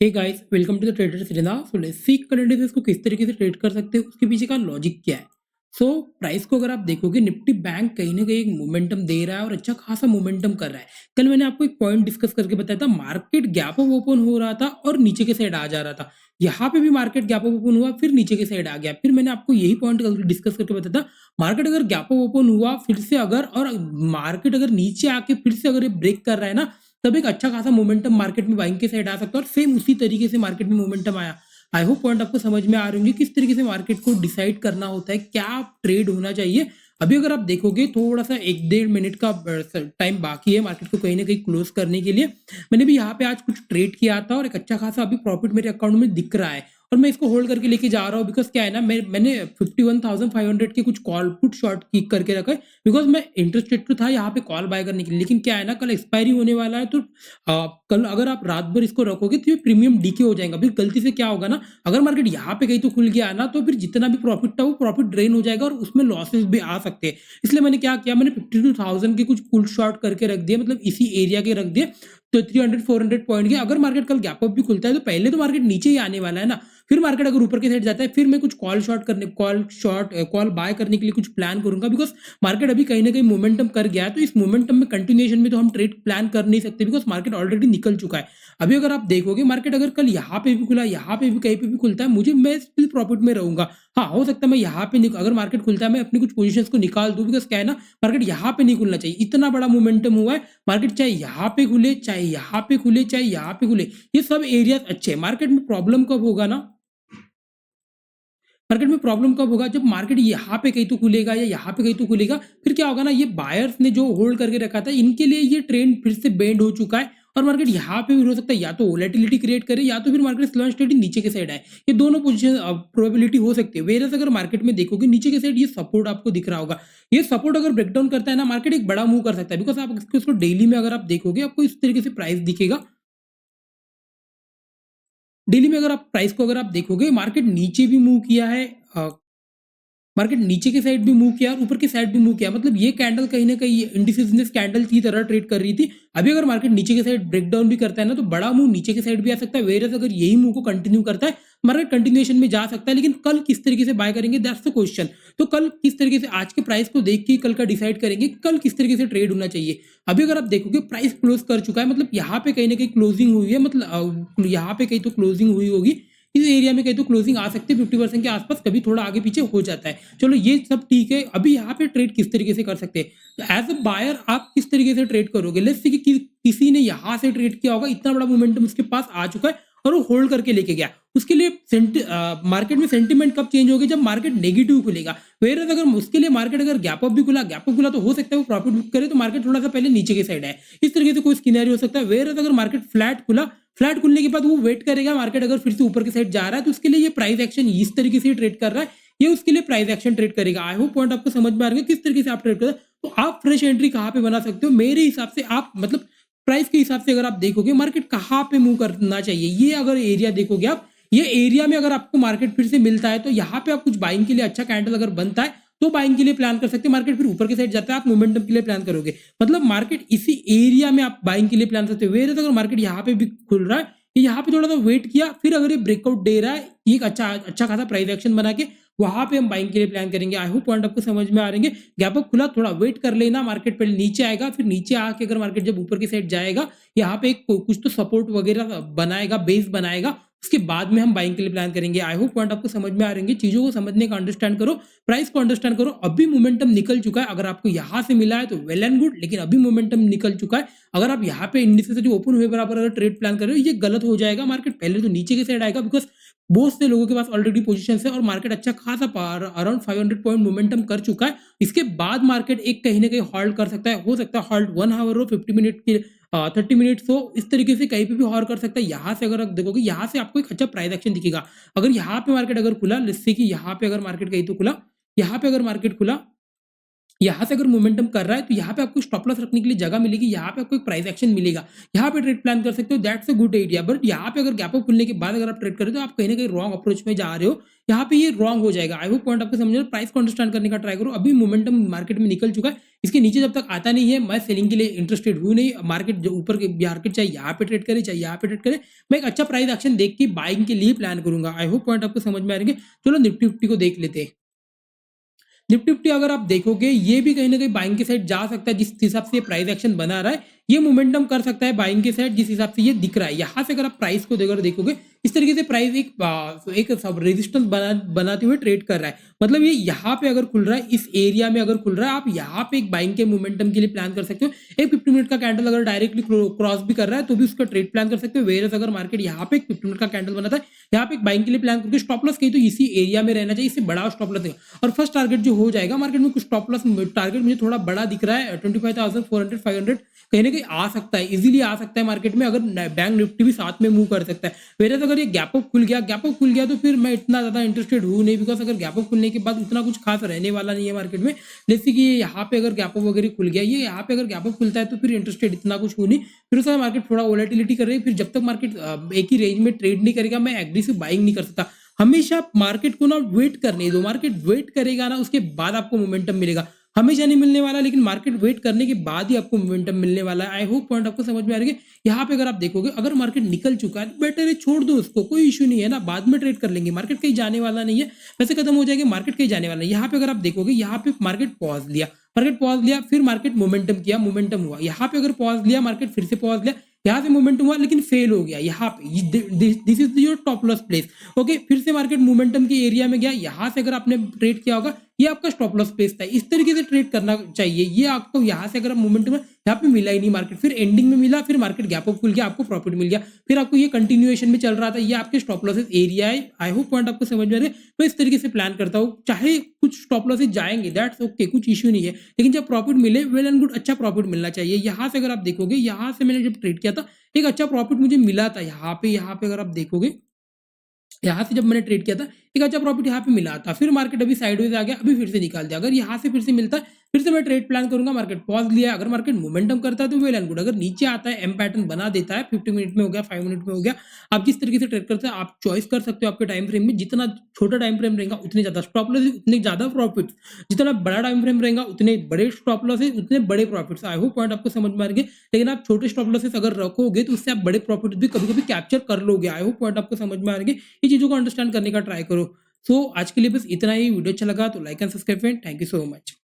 Hey guys, welcome to the traders cinema. So let's see current affairs को किस तरीके से ट्रेड कर सकते हो, उसके पीछे का लॉजिक क्या है। सो प्राइस को अगर आप देखोगे, निफ्टी बैंक कहीं ना कहीं एक मोमेंटम दे रहा है और अच्छा खासा मोमेंटम कर रहा है। कल मैंने आपको एक पॉइंट डिस्कस करके बताया था, मार्केट गैप अप ओपन हो रहा था और नीचे के साइड आ जा रहा था। यहाँ पे भी मार्केट गैप अप ओपन हुआ, फिर नीचे के साइड आ गया। फिर मैंने आपको यही पॉइंट डिस्कस करके बताया था, मार्केट अगर गैप अप ओपन हुआ फिर से अगर, और मार्केट अगर नीचे आके फिर से अगर ये ब्रेक कर रहा है ना, तब एक अच्छा खासा मोमेंटम मार्केट में बाइंग के साइड आ सकता है। और सेम उसी तरीके से मार्केट में मोमेंटम आया। आई होप पॉइंट आपको समझ में आ रहे होंगे किस तरीके से मार्केट को डिसाइड करना होता है, क्या ट्रेड होना चाहिए। अभी अगर आप देखोगे, थोड़ा सा 1-1.5 मिनट का टाइम बाकी है मार्केट को कहीं ना कहीं क्लोज करने के लिए। मैंने भी यहाँ पे आज कुछ ट्रेड किया था और एक अच्छा खासा अभी प्रॉफिट मेरे अकाउंट में दिख रहा है। और मैं इसको होल्ड करके लेके जा रहा हूँ, बिकॉज क्या है ना, मैंने 51,500 के कुछ कॉल पुट शॉर्ट किक करके रखा है। बिकॉज मैं इंटरेस्टेड तो था यहाँ पे कॉल बाय करने के लिए, लेकिन क्या है ना, कल एक्सपायरी होने वाला है। तो कल अगर आप रात भर इसको रखोगे तो ये प्रीमियम डीके हो जाएगा। फिर गलती से क्या होगा ना, अगर मार्केट यहाँ पे कहीं तो खुल गया ना, तो फिर जितना भी प्रॉफिट था वो प्रॉफिट ड्रेन हो जाएगा और उसमें लॉसेस भी आ सकते हैं। इसलिए मैंने क्या किया, मैंने 52,000 के कुछ पुल शॉर्ट करके रख दिए, मतलब इसी एरिया के रख दिए। तो 300-400 पॉइंट के, अगर मार्केट कल गैप अप भी खुलता है तो पहले तो मार्केट नीचे ही आने वाला है ना। फिर मार्केट अगर ऊपर के साइड जाता है, फिर मैं कुछ कॉल बाय करने के लिए कुछ प्लान करूंगा। बिकॉज मार्केट अभी कहीं ना कहीं मोमेंटम कर गया है, तो इस मोमेंटम में कंटिन्यूएशन में तो हम ट्रेड प्लान कर नहीं सकते, बिकॉज मार्केट ऑलरेडी निकल चुका है। अभी अगर आप देखोगे, मार्केट अगर कल यहाँ पे भी खुला, यहाँ पे भी कहीं पे भी खुलता है, मैं स्टिल प्रॉफिट में रहूंगा। हाँ, हो सकता है मैं यहाँ पे अगर मार्केट खुलता है मैं अपनी कुछ पोजीशंस को निकाल दूं। बिकॉज क्या है ना, मार्केट यहाँ पे नहीं खुलना चाहिए। इतना बड़ा मोमेंटम हुआ है, मार्केट चाहे यहाँ पे खुले, चाहे यहाँ पे खुले, चाहे यहाँ पे खुले, ये सब एरिया अच्छे हैं। मार्केट में प्रॉब्लम कब होगा ना, मार्केट में प्रॉब्लम कब होगा, जब मार्केट यहाँ पे कहीं तो खुलेगा या यहाँ पे कहीं तो खुलेगा। फिर क्या होगा ना, ये बायर्स ने जो होल्ड करके रखा था, इनके लिए ये ट्रेंड फिर से बेंड हो चुका है। और मार्केट यहाँ पे भी हो सकता है, या तो वोलेटिलिटी क्रिएट करे या तो फिर मार्केट स्लो एंड स्टेडी नीचे के साइड आए। ये दोनों पोजीशन प्रोबेबिलिटी हो सकती है। वेरस अगर मार्केट में देखोगे, नीचे के साइड ये सपोर्ट आपको दिख रहा होगा। ये सपोर्ट अगर ब्रेकडाउन करता है ना, मार्केट एक बड़ा मूव कर सकता है। बिकॉज आप इसको डेली में अगर आप देखोगे, आपको इस तरीके से प्राइस दिखेगा। डेली में अगर आप प्राइस को अगर आप देखोगे, मार्केट नीचे भी मूव किया है, मार्केट नीचे के साइड भी मूव किया और ऊपर के साइड भी मूव किया। मतलब ये कैंडल कहीं ना कहीं इंडिसेस ने कैंडल की तरह ट्रेड कर रही थी। अभी अगर मार्केट नीचे के साइड ब्रेकडाउन भी करता है ना, तो बड़ा मूव नीचे के साइड भी आ सकता है। वेरस अगर यही मूव को कंटिन्यू करता है, मार्केट कंटिन्यूएशन में जा सकता है। लेकिन कल किस तरीके से बाय करेंगे, दैट्स द क्वेश्चन। तो कल किस तरीके से, आज के प्राइस को देख के कल का डिसाइड करेंगे कल किस तरीके से ट्रेड होना चाहिए। अभी अगर आप देखोगे, प्राइस क्लोज कर चुका है, मतलब यहाँ पे कहीं ना कहीं क्लोजिंग हुई है, मतलब यहाँ पे कहीं तो क्लोजिंग हुई होगी। इस एरिया में कहीं तो क्लोजिंग आ सकती है 50% के आसपास, कभी थोड़ा आगे पीछे हो जाता है। चलो ये सब ठीक है। अभी यहाँ पे ट्रेड किस तरीके से कर सकते हैं, तो एज अ बायर आप किस तरीके से ट्रेड करोगे। लेट्स सी कि किसी ने यहाँ से ट्रेड किया होगा, इतना बड़ा मोमेंटम उसके पास आ चुका है और वो होल्ड करके लेके गया। उसके लिए मार्केट में सेंटीमेंट कब चेंज होगी, जब मार्केट नेगेटिव खुलेगा। वेर अगर उसके लिए मार्केट अगर गैप अप खुला तो हो सकता है वो प्रॉफिट बुक करे, तो मार्केट थोड़ा सा पहले नीचे के साइड है। इस तरीके से कोई स्किनरी हो सकता है। वेर अगर मार्केट फ्लैट खुला, फ्लैट खुलने के बाद वो वेट करेगा, मार्केट अगर फिर से ऊपर की साइड जा रहा है तो उसके लिए ये प्राइस एक्शन इस तरीके से ट्रेड कर रहा है, ये उसके लिए प्राइस एक्शन ट्रेड करेगा। आई होप पॉइंट आपको समझ में आ रहा है किस तरीके से आप ट्रेड करें। तो आप फ्रेश एंट्री कहाँ पे बना सकते हो, मेरे हिसाब से आप, मतलब प्राइस के हिसाब से अगर आप देखोगे, मार्केट कहाँ पे मूव करना चाहिए, ये अगर एरिया देखोगे आप, ये एरिया में अगर आपको मार्केट फिर से मिलता है, तो यहाँ पे आप कुछ बाइंग के लिए अच्छा कैंडल अगर बनता है तो बाइंग के लिए प्लान कर सकते हैं। मार्केट फिर ऊपर के साइड जाता है, आप मोमेंटम के लिए प्लान करोगे। मतलब मार्केट इसी एरिया में आप बाइंग के लिए प्लान करते हो। वेर अगर मार्केट यहाँ पे भी खुल रहा है, यहाँ पे थोड़ा सा वेट किया, फिर अगर ये ब्रेकआउट दे रहा है, एक अच्छा अच्छा खासा प्राइस एक्शन बना के वहां पे हम बाइंग के लिए प्लान करेंगे। आई होप पॉइंट आपको समझ में आ रहेंगे। गैप अप खुला, थोड़ा वेट कर लेना, मार्केट पहले नीचे आएगा, फिर नीचे आके अगर मार्केट जब ऊपर की साइड जाएगा, यहाँ पे कुछ तो सपोर्ट वगैरह बनाएगा, बेस बनाएगा, उसके बाद में हम बाइंग के लिए प्लान करेंगे। आई होप पॉइंट आपको समझ में आ रहेंगे। चीजों को समझने का अंडरस्टैंड करो, प्राइस को अंडरस्टैंड करो। अभी मोमेंटम निकल चुका है, अगर आपको यहाँ से मिला है तो वेल एंड गुड, लेकिन अभी मोमेंटम निकल चुका है। अगर आप यहाँ पे इंडिसेस जो ओपन हुए बराबर अगर ट्रेड प्लान कर रहे हो, ये गलत हो जाएगा। मार्केट पहले तो नीचे की साइड आएगा, बिकॉज बहुत से लोगों के पास ऑलरेडी पोजीशन है और मार्केट अच्छा खासा अराउंड 500 पॉइंट मोमेंटम कर चुका है। इसके बाद मार्केट एक कहीं ना कहीं हॉल्ट कर सकता है, हो सकता है हॉल्ट 1 आवर हो, 50 मिनट की 30 मिनट्स हो, इस तरीके से कहीं पे भी हॉल्ट कर सकता है। यहाँ से अगर आप देखोगे, यहाँ से आपको एक अच्छा प्राइस एक्शन दिखेगा। अगर यहाँ पे मार्केट अगर खुला, जिससे कि यहाँ पे अगर मार्केट कहीं तो खुला, यहाँ पे अगर मार्केट खुला, यहाँ से अगर मोमेंटम कर रहा है तो यहाँ पे आपको स्टॉप लॉस रखने के लिए जगह मिलेगी, यहाँ पे आपको एक प्राइस एक्शन मिलेगा, यहाँ पे ट्रेड प्लान कर सकते हो, that's a good idea. But यहाँ पे अगर गैप अप खुलने के बाद अगर आप ट्रेड करें तो आप कहीं ना कहीं रॉन्ग अप्रोच में जा रहे हो, यहाँ पे ये रॉन्ग हो जाएगा। आई होप पॉइंट आपको समझ में, प्राइस को अंडरस्टैंड करने का ट्राई करो। अभी मोमेंटम मार्केट में निकल चुका है, इसके नीचे जब तक आता नहीं है मैं सेलिंग के लिए इंटरेस्टेड हूँ नहीं। मार्केट जो ऊपर के मार्केट चाहे यहाँ पे ट्रेड करे चाहे यहाँ पे ट्रेड करे, मैं एक अच्छा प्राइस एक्शन देख के बाइंग के लिए प्लान करूंगा। आई होप पॉइंट आपको समझ में आएंगे। चलो निफ्टी फिफ्टी को देख लेते हैं। निफ्टी फिफ्टी अगर आप देखोगे ये भी कहीं ना कहीं बाइंग के साइड जा सकता है, जिस हिसाब से प्राइस एक्शन बना रहा है ये मोमेंटम कर सकता है बाइंग के साइड, जिस हिसाब से ये दिख रहा है। यहाँ से अगर आप प्राइस को अगर देखोगे इस तरीके से प्राइस एक सब रेजिस्टेंस बनाते हुए ट्रेड कर रहा है। मतलब ये यहाँ पे अगर खुल रहा है, इस एरिया में अगर खुल रहा है, आप यहाँ पे एक बाइंग के मोमेंटम के लिए प्लान कर सकते हो। एक 50 मिनट का कैंडल अगर डायरेक्टली क्रॉस भी कर रहा है तो भी उसका ट्रेड प्लान कर सकते हो। वेरस अगर मार्केट यहाँ पे एक 50 मिनट का कैंडल बनाता है, यहाँ पे एक बाइंग के लिए प्लान करके स्टॉप लॉस कहीं तो इसी एरिया में रहना चाहिए, इससे बड़ा स्टॉप लॉस है। और फर्स्ट टारगेट जो हो जाएगा मार्केट में, कुछ स्टॉप लॉस टारगेट मुझे थोड़ा बड़ा दिख रहा है, 25,400 500 कहीं ना कहीं आ सकता है, इजीली आ सकता है मार्केट में, अगर बैंक निफ्टी भी साथ में मूव कर सकता है। वेरस अगर ये गैप अप खुल गया तो फिर मैं इतना ज्यादा इंटरेस्टेड हूँ नहीं, बिकॉज अगर गैप अप खुलने के बाद उतना कुछ खास रहने वाला नहीं है मार्केट में। जैसे कि यहाँ पे अगर गैप अप वगैरह खुल गया, ये यहाँ पे अगर गैप अप खुलता है तो फिर इंटरेस्टेड इतना कुछ हूँ नहीं। फिर उसका मार्केट थोड़ा वोलेटिलिटी कर रही है, फिर जब तक मार्केट एक ही रेंज में ट्रेड नहीं करेगा मैं एग्रेसिव बाइंग नहीं कर सकता। हमेशा मार्केट को ना वेट करने दो, मार्केट वेट करेगा ना उसके बाद आपको मोमेंटम मिलेगा। हमेशा नहीं मिलने वाला, लेकिन मार्केट वेट करने के बाद ही आपको मोमेंटम मिलने वाला है। आई होप पॉइंट आपको समझ में आ रही है। यहाँ पे अगर आप देखोगे अगर मार्केट निकल चुका है तो बेटर है छोड़ दो उसको, कोई इशू नहीं है ना, बाद में ट्रेड कर लेंगे, मार्केट कहीं जाने वाला नहीं है, वैसे खत्म हो जाएगा, मार्केट कहीं जाने वाला नहीं। यहाँ पे अगर आप देखोगे यहाँ पे मार्केट पॉज लिया फिर मार्केट मोमेंटम किया, मोमेंटम हुआ। यहाँ पे अगर पॉज लिया मार्केट फिर से पॉज लिया, यहाँ से मोमेंटम हुआ लेकिन फेल हो गया। यहाँ पे this is your top loss place. Okay, फिर से मार्केट मोमेंटम के एरिया में गया, यहाँ से अगर आपने ट्रेड किया होगा ये आपका स्टॉप लॉस प्लेस था। इस तरीके से ट्रेड करना चाहिए। ये आपको यहाँ से अगर मोमेंटम यहाँ पे मिला ही नहीं मार्केट, फिर एंडिंग में मिला, फिर मार्केट गैप अप खुल गया, आपको प्रॉफिट मिल गया, फिर आपको ये कंटिन्यूएशन में चल रहा था, ये आपके स्टॉप लॉसेस एरिया है। आई होप पॉइंट आपको समझ में आ रहे हैं। मैं इस तरीके से प्लान करता हूँ, चाहे कुछ स्टॉप लॉसेस जाएंगे दैट्स ओके, कुछ इश्यू नहीं है, लेकिन जब प्रॉफिट मिले वेल एंड गुड, अच्छा प्रॉफिट मिलना चाहिए। यहाँ से अगर आप देखोगे यहाँ से मैंने जब ट्रेड किया था एक अच्छा प्रॉफिट मुझे मिला था। यहाँ पे अगर आप देखोगे यहाँ से जब मैंने ट्रेड किया था एक अच्छा प्रॉफिट यहाँ पे मिला था, फिर मार्केट अभी साइडवेज आ गया, अभी फिर से निकाल दिया। अगर यहाँ से फिर से मिलता है फिर से मैं ट्रेड प्लान करूंगा। मार्केट पॉज लिया, अगर मार्केट मोमेंटम करता है तो वेल एंड गुड, अगर नीचे आता है एम पैटर्न बना देता है, 50 मिनट में हो गया, 5 मिनट में हो गया, आप जिस तरीके से ट्रेड करते हैं आप चॉइस कर सकते हो। आपके टाइम फ्रेम में जितना छोटा टाइम फ्रेम रहेगा उतने ज्यादा स्टॉप लॉस, उतने ज्यादा प्रॉफिट, जितना बड़ा टाइम फ्रेम रहेगा उतने बड़े स्टॉप लॉस, उतने बड़े प्रॉफिट। आई होप पॉइंट आपको समझ में आ रही है। लेकिन आप छोटे स्टॉप लॉसेस अगर रखोगे तो उससे आप बड़े प्रॉफिट भी कभी कभी कैप्चर कर लोगे। आई होप पॉइंट आपको समझ में आ रही है। ये चीजों को अंडरस्टैंड करने का ट्राई करो। सो आज के लिए बस इतना ही। वीडियो अच्छा लगा तो like and subscribe. Thank you so much.